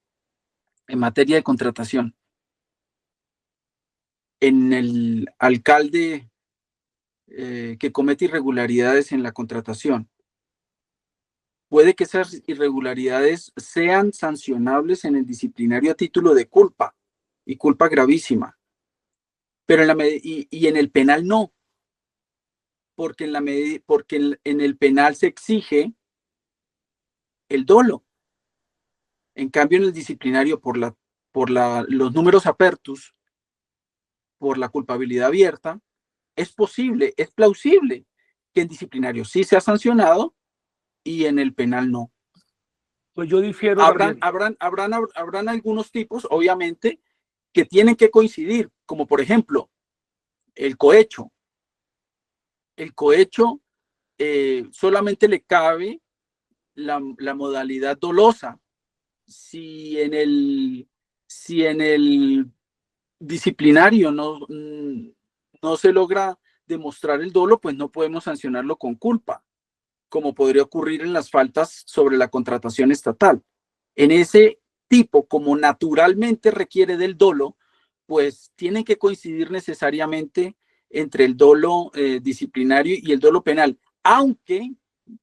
en materia de contratación. En el alcalde que comete irregularidades en la contratación, puede que esas irregularidades sean sancionables en el disciplinario a título de culpa y culpa gravísima, pero y en el penal no, porque en el penal se exige el dolo. En cambio, en el disciplinario, los números apertus, por la culpabilidad abierta, es posible, es plausible que en disciplinario sí sea sancionado y en el penal no. Pues yo difiero Habrán también. algunos tipos, obviamente, que tienen que coincidir, como por ejemplo el cohecho. El cohecho solamente le cabe la modalidad dolosa. Si en el disciplinario no se logra demostrar el dolo, pues no podemos sancionarlo con culpa, como podría ocurrir en las faltas sobre la contratación estatal. En ese tipo, como naturalmente requiere del dolo, pues tienen que coincidir necesariamente entre el dolo disciplinario y el dolo penal, aunque,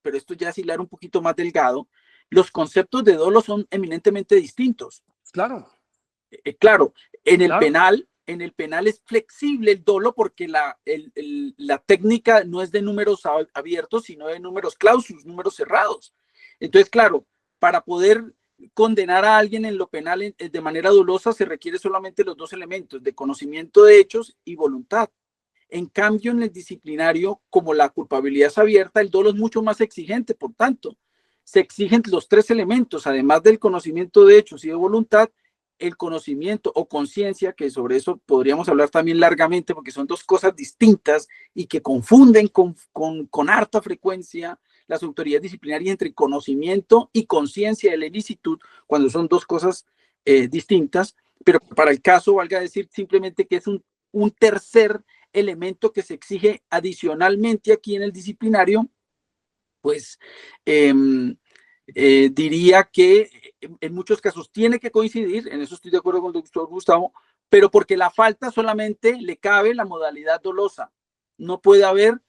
pero esto ya es hilar un poquito más delgado, los conceptos de dolo son eminentemente distintos. Claro. Claro, Claro. En el penal es flexible el dolo porque la técnica no es de números abiertos, sino de números clausus, números cerrados. Entonces, claro, para poder condenar a alguien en lo penal de manera dolosa se requiere solamente los dos elementos, de conocimiento de hechos y voluntad. En cambio, en el disciplinario, como la culpabilidad es abierta, el dolo es mucho más exigente, por tanto, se exigen los tres elementos, además del conocimiento de hechos y de voluntad, el conocimiento o conciencia, que sobre eso podríamos hablar también largamente, porque son dos cosas distintas y que confunden con harta frecuencia las autoridades disciplinarias entre conocimiento y conciencia de la ilicitud, cuando son dos cosas distintas, pero para el caso valga decir simplemente que es un tercer elemento que se exige adicionalmente aquí en el disciplinario, pues diría que en muchos casos tiene que coincidir, en eso estoy de acuerdo con el doctor Gustavo, pero porque la falta solamente le cabe la modalidad dolosa, no puede haber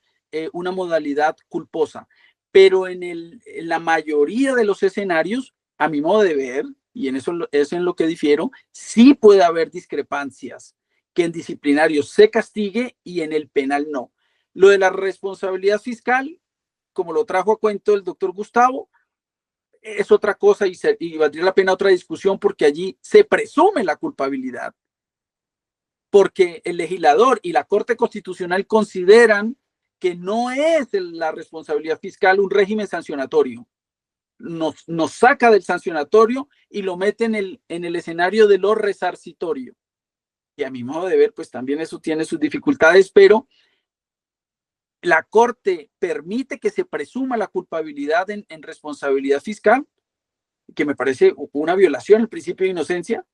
una modalidad culposa, pero en la mayoría de los escenarios, a mi modo de ver, y en eso es en lo que difiero, sí puede haber discrepancias, que en disciplinario se castigue y en el penal no. Lo de la responsabilidad fiscal, como lo trajo a cuento el doctor Gustavo, es otra cosa y valdría la pena otra discusión porque allí se presume la culpabilidad, porque el legislador y la Corte Constitucional consideran que no es la responsabilidad fiscal un régimen sancionatorio. Nos saca del sancionatorio y lo mete en el escenario de lo resarcitorio. Y a mi modo de ver, pues también eso tiene sus dificultades, pero la Corte permite que se presuma la culpabilidad en responsabilidad fiscal, que me parece una violación al principio de inocencia,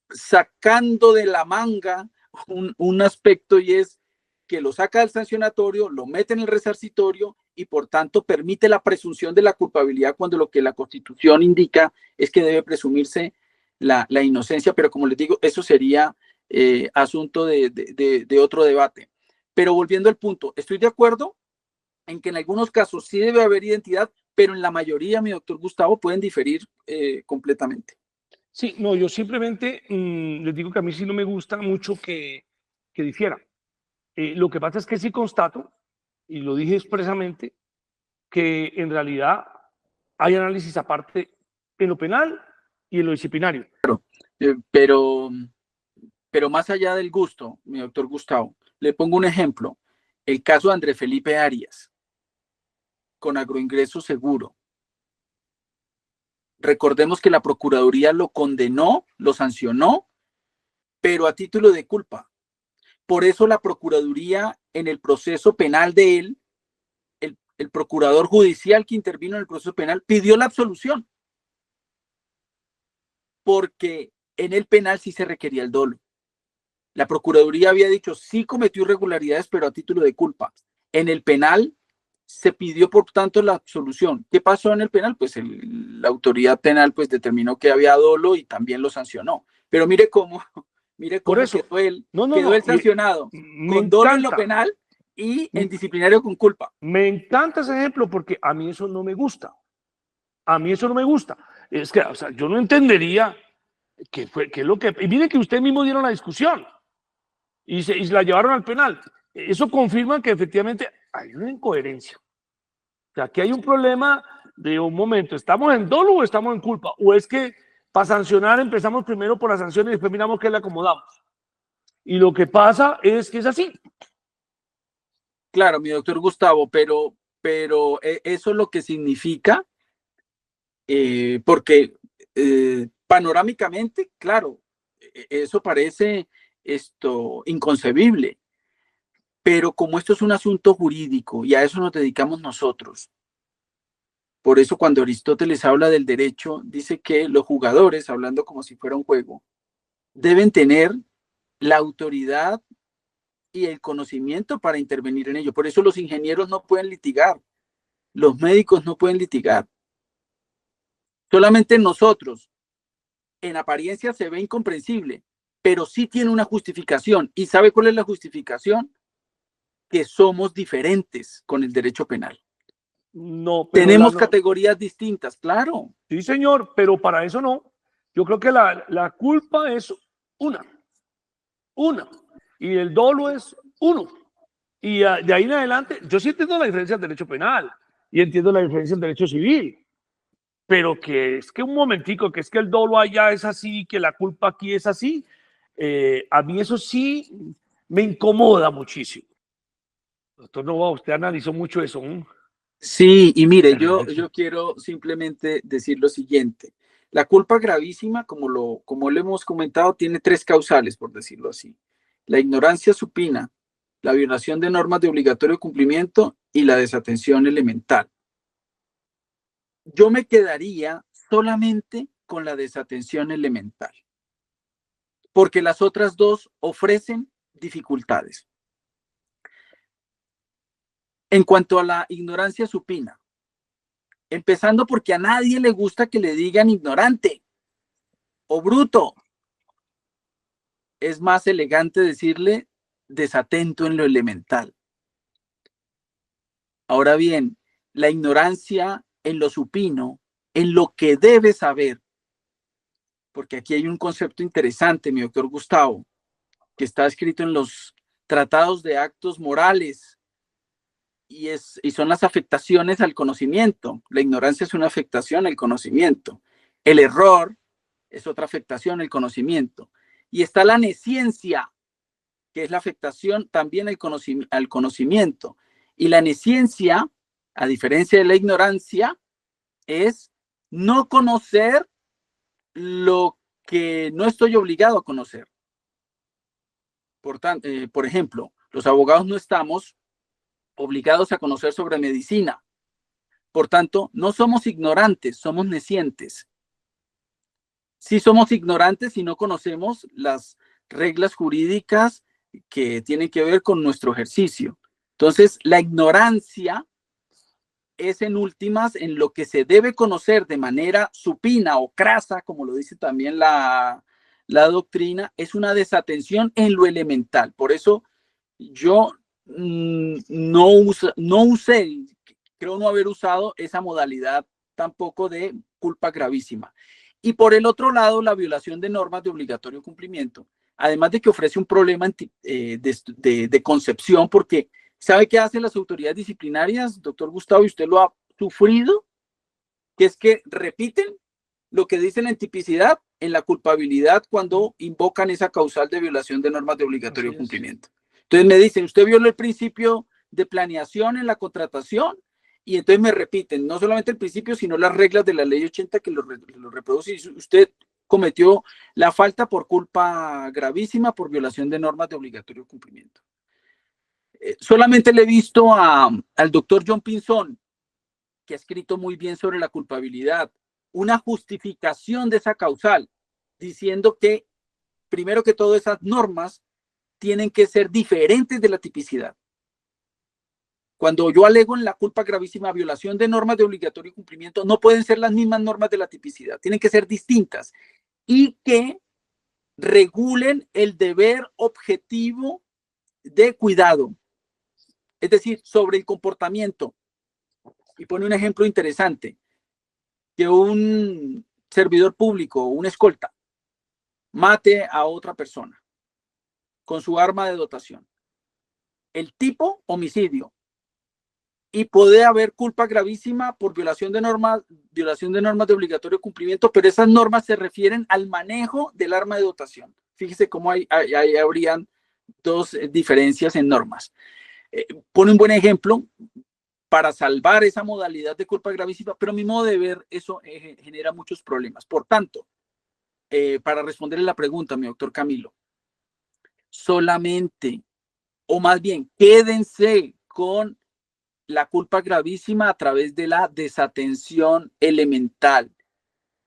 sacando de la manga un aspecto, y es que lo saca del sancionatorio, lo mete en el resarcitorio y por tanto permite la presunción de la culpabilidad cuando lo que la Constitución indica es que debe presumirse la inocencia, pero como les digo, eso sería asunto de otro debate. Pero volviendo al punto, estoy de acuerdo en que en algunos casos sí debe haber identidad, pero en la mayoría, mi doctor Gustavo, pueden diferir completamente. Sí, no, yo simplemente les digo que a mí sí no me gusta mucho que difieran. Lo que pasa es que sí constato, y lo dije expresamente, que en realidad hay análisis aparte en lo penal y en lo disciplinario. Pero más allá del gusto, mi doctor Gustavo, le pongo un ejemplo. El caso de André Felipe Arias, con agroingreso seguro. Recordemos que la Procuraduría lo condenó, lo sancionó, pero a título de culpa. Por eso la Procuraduría, en el proceso penal de él, el procurador judicial que intervino en el proceso penal pidió la absolución, porque en el penal sí se requería el dolo. La Procuraduría había dicho sí cometió irregularidades, pero a título de culpa. En el penal se pidió, por tanto, la absolución. ¿Qué pasó en el penal? Pues la autoridad penal pues determinó que había dolo y también lo sancionó. Pero mire cómo Por eso, quedó él sancionado me con dolo en lo encanta, penal y en disciplinario con culpa. me encanta ese ejemplo porque a mí eso no me gusta. A mí eso no me gusta. Es que, o sea, yo no entendería qué es lo que... Y miren que ustedes mismos dieron la discusión y la llevaron al penal. Eso confirma que efectivamente hay una incoherencia. O sea, aquí hay un problema de un momento, ¿estamos en dolo o estamos en culpa? ¿O es que para sancionar empezamos primero por las sanciones y después miramos qué le acomodamos? Y lo que pasa es que es así. Claro, mi doctor Gustavo, pero eso es lo que significa, porque panorámicamente, claro, eso parece inconcebible, pero como esto es un asunto jurídico y a eso nos dedicamos nosotros, por eso cuando Aristóteles habla del derecho, dice que los jugadores, hablando como si fuera un juego, deben tener la autoridad y el conocimiento para intervenir en ello. Por eso los ingenieros no pueden litigar, los médicos no pueden litigar. Solamente nosotros, en apariencia se ve incomprensible, pero sí tiene una justificación. ¿Y sabe cuál es la justificación? Que somos diferentes con el derecho penal. No, pero Tenemos categorías distintas, claro. Sí, señor, pero para eso no. Yo creo que la culpa es una. Y el dolo es uno. Y de ahí en adelante, yo sí entiendo la diferencia del derecho penal y entiendo la diferencia del derecho civil. Pero que es que un momentico, que es que el dolo allá es así, que la culpa aquí es así, a mí eso sí me incomoda muchísimo. Doctor Novoa, usted analizó mucho eso. Sí, y mire, yo quiero simplemente decir lo siguiente. La culpa gravísima, como lo hemos comentado, tiene tres causales, por decirlo así. La ignorancia supina, la violación de normas de obligatorio cumplimiento y la desatención elemental. Yo me quedaría solamente con la desatención elemental, porque las otras dos ofrecen dificultades. En cuanto a la ignorancia supina, empezando porque a nadie le gusta que le digan ignorante o bruto. Es más elegante decirle desatento en lo elemental. Ahora bien, la ignorancia en lo supino, en lo que debe saber, porque aquí hay un concepto interesante, mi doctor Gustavo, que está escrito en los tratados de actos morales y son las afectaciones al conocimiento. La ignorancia es una afectación al conocimiento. El error es otra afectación al conocimiento. Y está la nesciencia, que es la afectación también al conocimiento. Y la nesciencia, a diferencia de la ignorancia, es no conocer lo que no estoy obligado a conocer. Por ejemplo, los abogados no estamos obligados a conocer sobre medicina. Por tanto, no somos ignorantes, somos nescientes. Sí somos ignorantes y no conocemos las reglas jurídicas que tienen que ver con nuestro ejercicio. Entonces, la ignorancia es en últimas en lo que se debe conocer de manera supina o crasa, como lo dice también la doctrina, es una desatención en lo elemental. Por eso yo no usé, creo no haber usado esa modalidad tampoco de culpa gravísima. Y por el otro lado, la violación de normas de obligatorio cumplimiento, además de que ofrece un problema de concepción, porque ¿sabe qué hacen las autoridades disciplinarias, doctor Gustavo? Y usted lo ha sufrido, que es que repiten lo que dicen en tipicidad en la culpabilidad cuando invocan esa causal de violación de normas de obligatorio cumplimiento. Entonces me dicen, usted violó el principio de planeación en la contratación y entonces me repiten no solamente el principio, sino las reglas de la ley 80 que lo reproduce. Y usted cometió la falta por culpa gravísima por violación de normas de obligatorio cumplimiento. Solamente le he visto al doctor John Pinzón, que ha escrito muy bien sobre la culpabilidad, una justificación de esa causal, diciendo que, primero que todo, esas normas tienen que ser diferentes de la tipicidad. Cuando yo alego en la culpa gravísima violación de normas de obligatorio cumplimiento, no pueden ser las mismas normas de la tipicidad, tienen que ser distintas y que regulen el deber objetivo de cuidado, es decir, sobre el comportamiento. Y pone un ejemplo interesante, que un servidor público, un escolta, mate a otra persona con su arma de dotación. El tipo, homicidio. Y puede haber culpa gravísima por violación de normas de obligatorio cumplimiento, pero esas normas se refieren al manejo del arma de dotación. Fíjese cómo habrían dos diferencias en normas. Pone un buen ejemplo para salvar esa modalidad de culpa gravísima, pero a mi modo de ver eso genera muchos problemas. Por tanto, para responderle la pregunta, mi doctor Camilo, solamente, o más bien, quédense con la culpa gravísima a través de la desatención elemental.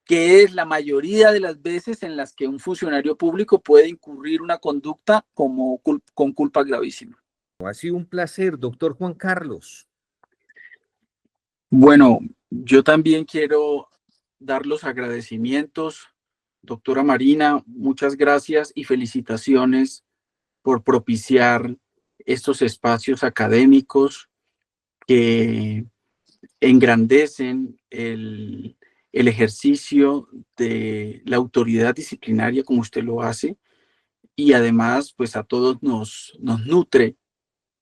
que es la mayoría de las veces en las que un funcionario público puede incurrir una conducta con culpa gravísima. Ha sido un placer, doctor Juan Carlos. Bueno, yo también quiero dar los agradecimientos, doctora Marina, muchas gracias y felicitaciones por propiciar estos espacios académicos que engrandecen el ejercicio de la autoridad disciplinaria como usted lo hace, y además pues a todos nos nutre,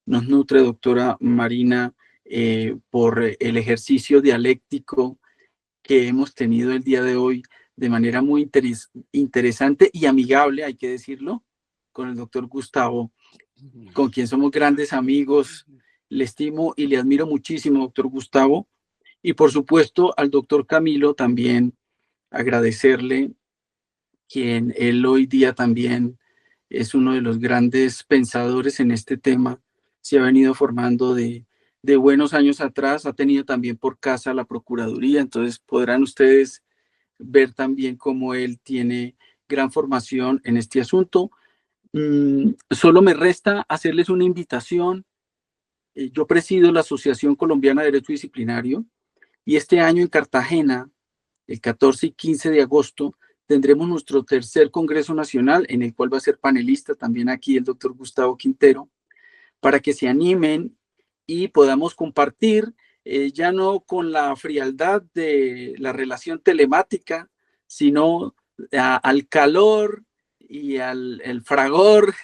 doctora Marina, por el ejercicio dialéctico que hemos tenido el día de hoy de manera muy interesante y amigable, hay que decirlo, con el doctor Gustavo, con quien somos grandes amigos. Le estimo y le admiro muchísimo, doctor Gustavo. Y por supuesto al doctor Camilo también agradecerle, quien él hoy día también es uno de los grandes pensadores en este tema. Se ha venido formando de buenos años atrás, ha tenido también por casa la Procuraduría, entonces podrán ustedes ver también cómo él tiene gran formación en este asunto. Solo me resta hacerles una invitación. Yo presido la Asociación Colombiana de Derecho Disciplinario y este año en Cartagena, el 14 y 15 de agosto, tendremos nuestro tercer Congreso Nacional, en el cual va a ser panelista también aquí el doctor Gustavo Quintero, para que se animen y podamos compartir, ya no con la frialdad de la relación telemática, sino al calor y al fragor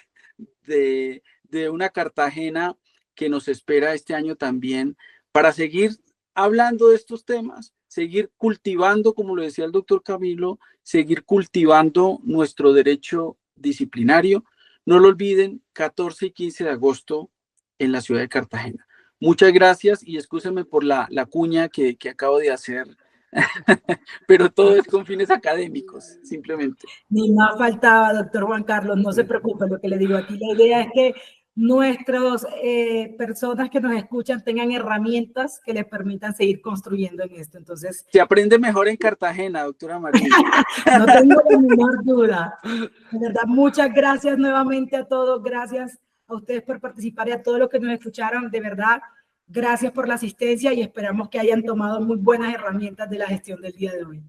de una Cartagena que nos espera este año también, para seguir hablando de estos temas, seguir cultivando, como lo decía el doctor Camilo, seguir cultivando nuestro derecho disciplinario. No lo olviden, 14 y 15 de agosto en la ciudad de Cartagena. Muchas gracias y excúsenme por la cuña que acabo de hacer, pero todo es con fines académicos, simplemente. Ni más faltaba, doctor Juan Carlos, no se preocupe, lo que le digo aquí, la idea es que nuestras personas que nos escuchan tengan herramientas que les permitan seguir construyendo en esto. Entonces, se aprende mejor en Cartagena, doctora María. No tengo la menor duda. De verdad, muchas gracias nuevamente a todos. Gracias a ustedes por participar y a todos los que nos escucharon. De verdad, gracias por la asistencia y esperamos que hayan tomado muy buenas herramientas de la gestión del día de hoy.